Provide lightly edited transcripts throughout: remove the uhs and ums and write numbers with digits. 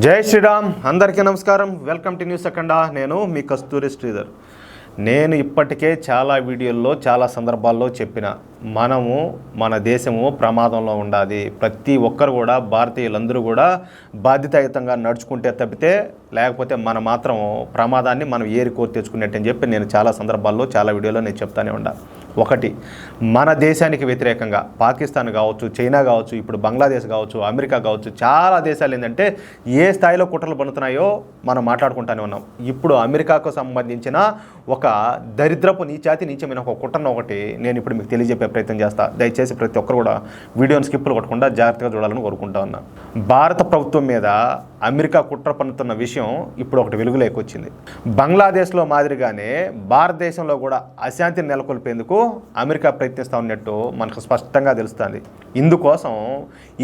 జై శ్రీరామ్. అందరికీ నమస్కారం. వెల్కమ్ టు న్యూస్ అఖండ. నేను మీ కస్తూరి శ్రీధర్. నేను ఇప్పటికే చాలా వీడియోల్లో చాలా సందర్భాల్లో చెప్పిన మన దేశము ప్రమాదంలో ఉండాలి. ప్రతి ఒక్కరు కూడా భారతీయులందరూ కూడా బాధ్యతాయుతంగా నడుచుకుంటే తప్పితే లేకపోతే మాత్రం ప్రమాదాన్ని మనం ఏరికోరి తెచ్చుకున్నట్టని చెప్పి నేను చాలా సందర్భాల్లో చాలా వీడియోలో నేను చెప్తానే ఉండా. ఒకటి, మన దేశానికి వ్యతిరేకంగా పాకిస్తాన్ కావచ్చు, చైనా కావచ్చు, ఇప్పుడు బంగ్లాదేశ్ కావచ్చు, అమెరికా కావచ్చు, చాలా దేశాలు ఏంటంటే ఏ స్థాయిలో కుట్రలు పన్నుతున్నాయో మనం మాట్లాడుకుంటూనే ఉన్నాం. ఇప్పుడు అమెరికాకు సంబంధించిన ఒక దరిద్రపు నీచమైన ఒక కుట్రను ఒకటి నేను ఇప్పుడు మీకు తెలియజెప్పే ప్రయత్నం చేస్తా. దయచేసి ప్రతి ఒక్కరు కూడా వీడియోని స్కిప్పులు కొట్టకుండా జాగ్రత్తగా చూడాలని కోరుకుంటా ఉన్నా. భారత ప్రభుత్వం మీద అమెరికా కుట్ర పన్నుతున్న విషయం ఇప్పుడు ఒకటి వెలుగులోకి వచ్చింది. బంగ్లాదేశ్లో మాదిరిగానే భారతదేశంలో కూడా అశాంతిని నెలకొల్పేందుకు అమెరికా ప్రయత్నిస్తూ ఉన్నట్టు మనకు స్పష్టంగా తెలుస్తుంది. ఇందుకోసం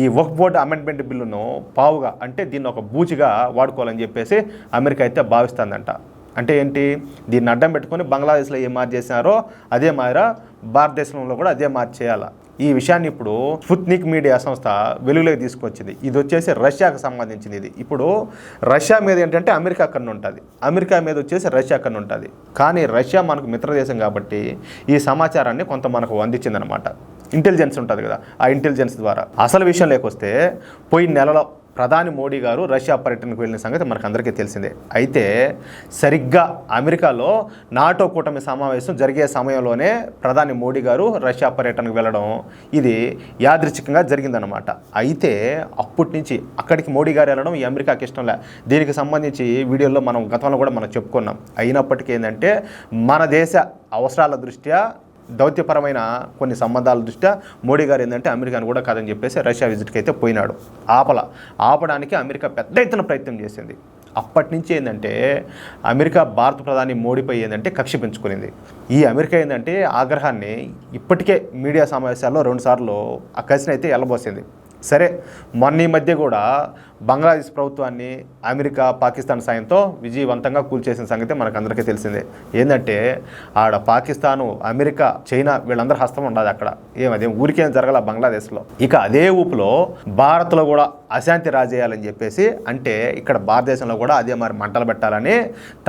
ఈ వక్ఫ్ బోర్డు అమెండ్మెంట్ బిల్లును పావుగా అంటే దీన్ని ఒక బూచిగా వాడుకోవాలని చెప్పేసి అమెరికా అయితే భావిస్తుందంట. అంటే ఏంటి, దీన్ని అడ్డం పెట్టుకొని బంగ్లాదేశ్లో ఏం మార్చేసినారో అదే మాదిర భారతదేశంలో కూడా అదే మార్చేయాల. ఈ విషయాన్ని ఇప్పుడు స్పుత్నిక్ మీడియా సంస్థ వెలుగులోకి తీసుకొచ్చింది. ఇది వచ్చేసి రష్యాకు సంబంధించింది. ఇప్పుడు రష్యా మీద ఏంటంటే అమెరికా కన్ను ఉంటుంది, అమెరికా మీద వచ్చేసి రష్యా కన్ను ఉంటుంది. కానీ రష్యా మనకు మిత్రదేశం కాబట్టి ఈ సమాచారాన్ని కొంత మనకు అందించిందనమాట. ఇంటెలిజెన్స్ ఉంటుంది కదా, ఆ ఇంటెలిజెన్స్ ద్వారా. అసలు విషయం లేకొస్తే పోయిన నెలలో ప్రధాని మోడీ గారు రష్యా పర్యటనకు వెళ్ళిన సంగతి మనకు అందరికీ తెలిసిందే. అయితే సరిగ్గా అమెరికాలో నాటో కూటమి సమావేశం జరిగే సమయంలోనే ప్రధాని మోడీ గారు రష్యా పర్యటనకు వెళ్ళడం ఇది యాదృచ్ఛికంగా జరిగిందనమాట. అయితే అప్పటి నుంచి అక్కడికి మోడీ గారు వెళ్ళడం ఈ అమెరికాకి ఇష్టం లే. దీనికి సంబంధించి వీడియోలో మనం గతంలో కూడా మనం చెప్పుకున్నాం. అయినప్పటికీ ఏంటంటే మన దేశ అవసరాల దృష్ట్యా దౌత్యపరమైన కొన్ని సంబంధాల దృష్ట్యా మోడీ గారు ఏంటంటే అమెరికాను కూడా కాదని చెప్పేసి రష్యా విజిట్కి అయితే పోయినాడు. ఆపడానికి అమెరికా పెద్ద ఎత్తున ప్రయత్నం చేసింది. అప్పటి నుంచి ఏంటంటే అమెరికా భారత ప్రధాని మోడీపై ఏంటంటే కక్ష పెంచుకునింది. ఈ అమెరికా ఏంటంటే ఆగ్రహాన్ని ఇప్పటికే మీడియా సమావేశాల్లో 2 సార్లు ఆ కసిని అయితే ఎల్లబోసింది. సరే, మొన్న ఈ మధ్య కూడా బంగ్లాదేశ్ ప్రభుత్వాన్ని అమెరికా పాకిస్తాన్ సాయంతో విజయవంతంగా కూల్చేసిన సంగతి మనకు అందరికీ తెలిసిందే. ఏంటంటే ఆడ పాకిస్తాను, అమెరికా, చైనా వీళ్ళందరూ హస్తం ఉండదు అక్కడ. అదేం ఊరికేం జరగాల బంగ్లాదేశ్లో. ఇక అదే ఊపులో భారత్లో కూడా అశాంతి రాజేయాలని చెప్పేసి, అంటే ఇక్కడ భారతదేశంలో కూడా అదే మరి మంటలు పెట్టాలని,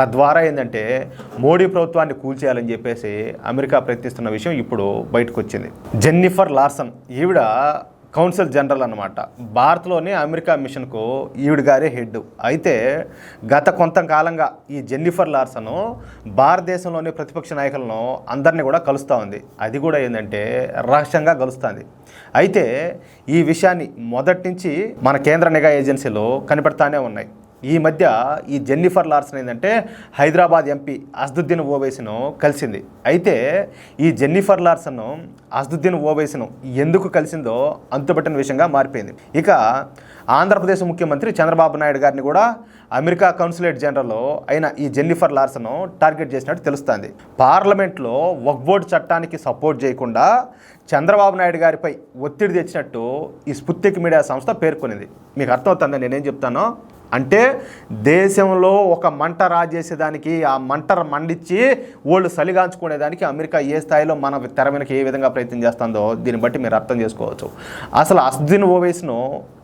తద్వారా ఏంటంటే మోడీ ప్రభుత్వాన్ని కూల్చేయాలని చెప్పేసి అమెరికా ప్రయత్నిస్తున్న విషయం ఇప్పుడు బయటకు వచ్చింది. జెన్నిఫర్ లార్సన్ ఈవిడ కౌన్సిల్ జనరల్ అన్నమాట. భారత్లోని అమెరికా మిషన్కు ఈవిడ గారే హెడ్. అయితే గత కొంతకాలంగా ఈ జెన్నిఫర్ లార్సన్ భారతదేశంలోని ప్రతిపక్ష నాయకులను అందరినీ కూడా కలుస్తూ ఉంది. అది కూడా ఏంటంటే రహస్యంగా కలుస్తుంది. అయితే ఈ విషయాన్ని మొదటి నుంచి మన కేంద్ర నిఘా ఏజెన్సీలు కనిపెడతానే ఉన్నాయి. ఈ మధ్య ఈ జెన్నిఫర్ లార్సన్ ఏంటంటే హైదరాబాద్ ఎంపీ అసదుద్దీన్ ఓవైసీను కలిసింది. అయితే ఈ జెన్నిఫర్ లార్సన్ అసదుద్దీన్ ఓవైసీను ఎందుకు కలిసిందో అంతుపట్టిన విషయంగా మారిపోయింది. ఇక ఆంధ్రప్రదేశ్ ముఖ్యమంత్రి చంద్రబాబు నాయుడు గారిని కూడా అమెరికా కౌన్సిలేట్ జనరల్ అయిన ఈ జెన్నిఫర్ లార్సన్ టార్గెట్ చేసినట్టు తెలుస్తుంది. పార్లమెంట్లో వక్ఫ్ బోర్డు చట్టానికి సపోర్ట్ చేయకుండా చంద్రబాబు నాయుడు గారిపై ఒత్తిడి తెచ్చినట్టు ఈ స్పుత్నిక్ మీడియా సంస్థ పేర్కొనింది. మీకు అర్థమవుతుందా నేనేం చెప్తానో? అంటే దేశంలో ఒక మంట రాజేసేదానికి, ఆ మంట మండిచ్చి వాళ్ళు సలిగాంచుకునేదానికి అమెరికా ఏ స్థాయిలో మన తెర వెనక ఏ విధంగా ప్రయత్నం చేస్తుందో దీన్ని బట్టి మీరు అర్థం చేసుకోవచ్చు. అసలు అసదుద్దీన్ ఓవైసీను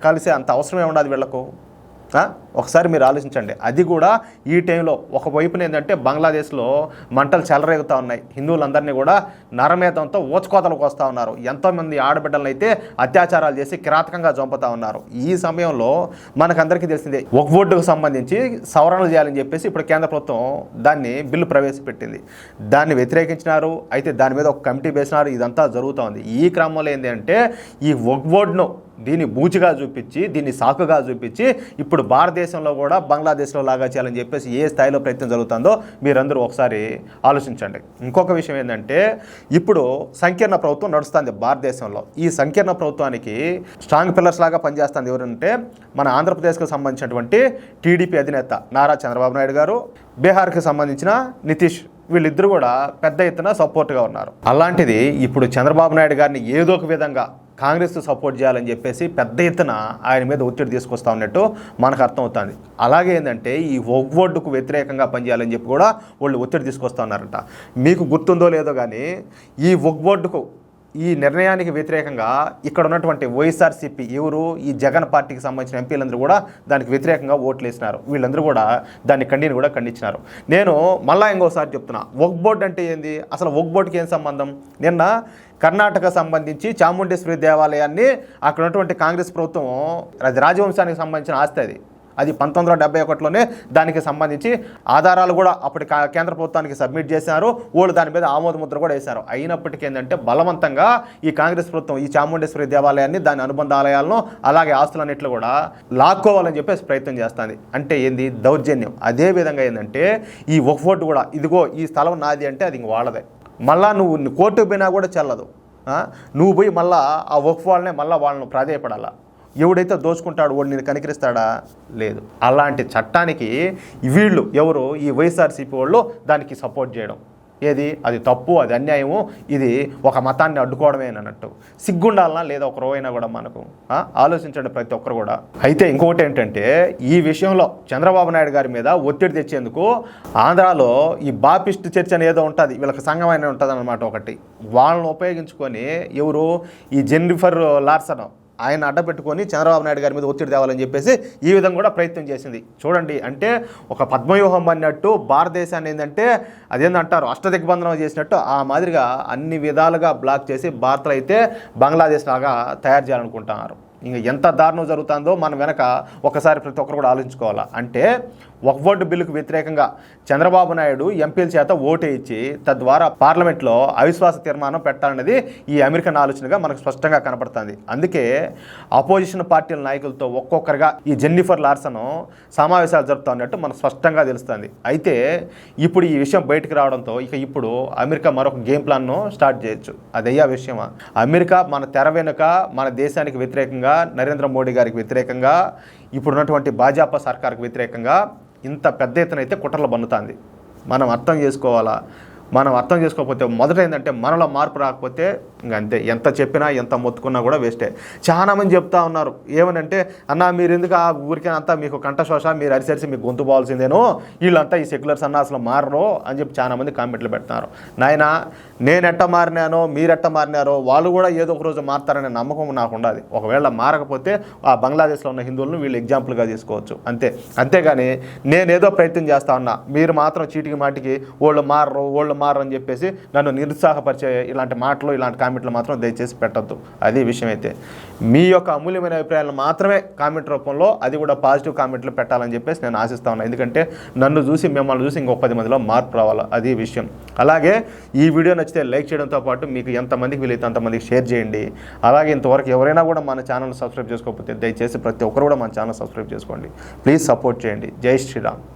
కలిసే అంత అవసరమే ఉండదు వీళ్లకు. ఒకసారి మీరు ఆలోచించండి. అది కూడా ఈ టైంలో ఒకవైపున ఏంటంటే బంగ్లాదేశ్లో మంటలు చెలరేగుతూ ఉన్నాయి. హిందువులందరినీ కూడా నరమేతంతో ఊచకోతలకు వస్తూ ఉన్నారు. ఎంతోమంది ఆడబిడ్డలను అయితే అత్యాచారాలు చేసి కిరాతకంగా చంపుతూ ఉన్నారు. ఈ సమయంలో మనకందరికీ తెలిసిందే వక్ఫ్ బోర్డుకు సంబంధించి సవరణలు చేయాలని చెప్పేసి ఇప్పుడు కేంద్ర ప్రభుత్వం దాన్ని బిల్లు ప్రవేశపెట్టింది. దాన్ని వ్యతిరేకించినారు. అయితే దాని మీద ఒక కమిటీ వేసినారు. ఇదంతా జరుగుతూ ఉంది. ఈ క్రమంలో ఏంటంటే ఈ వక్ఫ్ బోర్డును దీన్ని బూచిగా చూపించి, దీన్ని సాకుగా చూపించి ఇప్పుడు భారతదేశంలో కూడా బంగ్లాదేశ్లో లాగా చేయాలని చెప్పేసి ఏ స్థాయిలో ప్రయత్నం జరుగుతుందో మీరందరూ ఒకసారి ఆలోచించండి. ఇంకొక విషయం ఏంటంటే ఇప్పుడు సంకీర్ణ ప్రభుత్వం నడుస్తుంది భారతదేశంలో. ఈ సంకీర్ణ ప్రభుత్వానికి స్ట్రాంగ్ పిల్లర్స్ లాగా పనిచేస్తుంది ఎవరంటే మన ఆంధ్రప్రదేశ్కు సంబంధించినటువంటి టీడీపీ అధినేత నారా చంద్రబాబు నాయుడు గారు, బీహార్కి సంబంధించిన నితీష్, వీళ్ళిద్దరూ కూడా పెద్ద ఎత్తున సపోర్ట్గా ఉన్నారు. అలాంటిది ఇప్పుడు చంద్రబాబు నాయుడు గారిని ఏదో ఒక విధంగా కాంగ్రెస్ సపోర్ట్ చేయాలని చెప్పేసి పెద్ద ఎత్తున ఆయన మీద ఒత్తిడి తీసుకొస్తా ఉన్నట్టు మనకు అర్థమవుతుంది. అలాగే ఏంటంటే ఈ వక్ఫ్ బోర్డుకు వ్యతిరేకంగా పనిచేయాలని చెప్పి కూడా వాళ్ళు ఒత్తిడి తీసుకొస్తా ఉన్నారంట. మీకు గుర్తుందో లేదో కానీ ఈ వక్ఫ్ బోర్డుకు ఈ నిర్ణయానికి వ్యతిరేకంగా ఇక్కడ ఉన్నటువంటి వైఎస్ఆర్సీపీ ఎవరు ఈ జగన్ పార్టీకి సంబంధించిన ఎంపీలందరూ కూడా దానికి వ్యతిరేకంగా ఓట్లు వేసినారు. వీళ్ళందరూ కూడా దాన్ని ఖండించినారు. నేను మళ్ళా ఇంకోసారి చెప్తున్నా, వక్ఫ్ బోర్డు అంటే ఏంది, అసలు వక్ఫ్ బోర్డుకి ఏం సంబంధం? నిన్న కర్ణాటక సంబంధించి చాముండేశ్వరి దేవాలయాన్ని అక్కడ ఉన్నటువంటి కాంగ్రెస్ ప్రభుత్వం, అది రాజవంశానికి సంబంధించిన ఆస్తి, అది 1971లోనే దానికి సంబంధించి ఆధారాలు కూడా అప్పటి కేంద్ర ప్రభుత్వానికి సబ్మిట్ చేశారు. వాళ్ళు దాని మీద ఆమోద ముద్ర కూడా వేశారు. అయినప్పటికీ ఏంటంటే బలవంతంగా ఈ కాంగ్రెస్ ప్రభుత్వం ఈ చాముండేశ్వరి దేవాలయాన్ని, దాని అనుబంధ ఆలయాలను, అలాగే ఆస్తులన్నింటిలో కూడా లాక్కోవాలని చెప్పేసి ప్రయత్నం చేస్తుంది. అంటే ఏంది? దౌర్జన్యం. అదేవిధంగా ఏంటంటే ఈ వక్ఫ్ బోర్డు కూడా, ఇదిగో ఈ స్థలం నాది అంటే అది ఇంక వాళ్ళదే. మళ్ళా నువ్వు కోర్టుకు పోయినా కూడా చెల్లదు. నువ్వు పోయి మళ్ళీ ఆ వక్ఫ్ వాళ్ళనే మళ్ళీ వాళ్ళను ప్రాధేయపడాలా. ఎవడైతే దోచుకుంటాడు వాడు నేను కనికరిస్తాడా? లేదు. అలాంటి చట్టానికి వీళ్ళు ఎవరు, ఈ వైఎస్ఆర్సీపీ వాళ్ళు దానికి సపోర్ట్ చేయడం ఏది? అది తప్పు, అది అన్యాయము, ఇది ఒక మతాన్ని అడ్డుకోవడమే అన్నట్టు. సిగ్గుండాలనా లేదా ఒక రోజైనా కూడా మనకు? ఆలోచించండి ప్రతి ఒక్కరు కూడా. అయితే ఇంకొకటి ఏంటంటే, ఈ విషయంలో చంద్రబాబు నాయుడు గారి మీద ఒత్తిడి తెచ్చేందుకు ఆంధ్రాలో ఈ బాపిస్ట్ చర్చ్ అని ఏదో ఉంటుంది, వీళ్ళకి సంఘం అయినా ఉంటుంది అన్నమాట ఒకటి. వాళ్ళని ఉపయోగించుకొని ఎవరు, ఈ జెన్నిఫర్ లార్సన్ ఆయన అడ్డపెట్టుకొని చంద్రబాబు నాయుడు గారి మీద ఒత్తిడి తేవాలని చెప్పేసి ఈ విధంగా కూడా ప్రయత్నం చేసింది. చూడండి, అంటే ఒక పద్మవ్యూహం అన్నట్టు భారతదేశాన్ని ఏంటంటే అదేంటంటారు అష్టదిగ్బంధనం చేసినట్టు ఆ మాదిరిగా అన్ని విధాలుగా బ్లాక్ చేసి భారత్లో అయితే బంగ్లాదేశ్ లాగా తయారు చేయాలనుకుంటున్నారు. ఇంకా ఎంత దారుణం జరుగుతుందో మనం వెనక ఒకసారి ప్రతి ఒక్కరు కూడా ఆలోచించుకోవాలా. అంటే వక్ఫ్ బోర్డు బిల్లుకు వ్యతిరేకంగా చంద్రబాబు నాయుడు ఎంపీల చేత ఓటు ఇచ్చి తద్వారా పార్లమెంట్లో అవిశ్వాస తీర్మానం పెట్టాలన్నది ఈ అమెరికన్ ఆలోచనగా మనకు స్పష్టంగా కనపడుతుంది. అందుకే అపోజిషన్ పార్టీల నాయకులతో ఒక్కొక్కరిగా ఈ జెన్నిఫర్ లార్సన్ సమావేశాలు జరుపుతా ఉన్నట్టు మనకు స్పష్టంగా తెలుస్తుంది. అయితే ఇప్పుడు ఈ విషయం బయటకు రావడంతో ఇక ఇప్పుడు అమెరికా మరొక గేమ్ ప్లాన్ను స్టార్ట్ చేయొచ్చు. అదయ్యా విషయమా? అమెరికా మన తెర వెనుక మన దేశానికి వ్యతిరేకంగా, నరేంద్ర మోడీ గారికి వ్యతిరేకంగా, ఇప్పుడున్నటువంటి భాజపా సర్కార్కి వ్యతిరేకంగా ఇంత పెద్ద ఎత్తున అయితే కుట్రలు బన్నుతుంది. మనం అర్థం చేసుకోవాలా. మనం అర్థం చేసుకోకపోతే మొదట ఏంటంటే మనలో మార్పు రాకపోతే ఇంకంతే, ఎంత చెప్పినా ఎంత మొత్తుకున్నా కూడా వేస్టే. చాలామంది చెప్తా ఉన్నారు ఏమనంటే, అన్న మీరు ఎందుకు ఆ ఊరికే అంతా మీకు కంఠశోష, మీరు అరిసరిసి మీకు గొంతు పోవాల్సిందేనో, వీళ్ళంతా ఈ సెక్యులర్స్ అన్న అసలు మారరు అని చెప్పి చాలామంది కామెంట్లు పెడుతున్నారు. నాయన, నేనెట్ట మారినానో మీరెట్ట మారినారో వాళ్ళు కూడా ఏదో ఒక రోజు మారుతారనే నమ్మకం నాకు ఉండదు. ఒకవేళ మారకపోతే ఆ బంగ్లాదేశ్లో ఉన్న హిందువులను వీళ్ళు ఎగ్జాంపుల్గా తీసుకోవచ్చు అంతే. అంతేగాని నేనేదో ప్రయత్నం చేస్తా ఉన్నా, మీరు మాత్రం చీటికి మాటికి వాళ్ళు మారరు అని చెప్పేసి నన్ను నిరుత్సాహపరిచే ఇలాంటి మాటలు, ఇలాంటి కామెంట్లు మాత్రం దయచేసి పెట్టద్దు. అది విషయం. అయితే మీ యొక్క అమూల్యమైన అభిప్రాయాలను మాత్రమే కామెంట్ రూపంలో, అది కూడా పాజిటివ్ కామెంట్లు పెట్టాలని చెప్పేసి నేను ఆశిస్తా ఉన్నాను. ఎందుకంటే నన్ను చూసి, మిమ్మల్ని చూసి ఇంకొక 10 మందిలో మార్పు రావాలి. అది విషయం. అలాగే ఈ వీడియో నచ్చితే లైక్ చేయడంతో పాటు మీకు ఎంతమందికి వీలైతే అంతమందికి షేర్ చేయండి. అలాగే ఇంతవరకు ఎవరైనా కూడా మన ఛానల్ సబ్స్క్రైబ్ చేసుకోకపోతే దయచేసి ప్రతి ఒక్కరు కూడా మన ఛానల్ సబ్స్క్రైబ్ చేసుకోండి. ప్లీజ్ సపోర్ట్ చేయండి. జై శ్రీరామ్.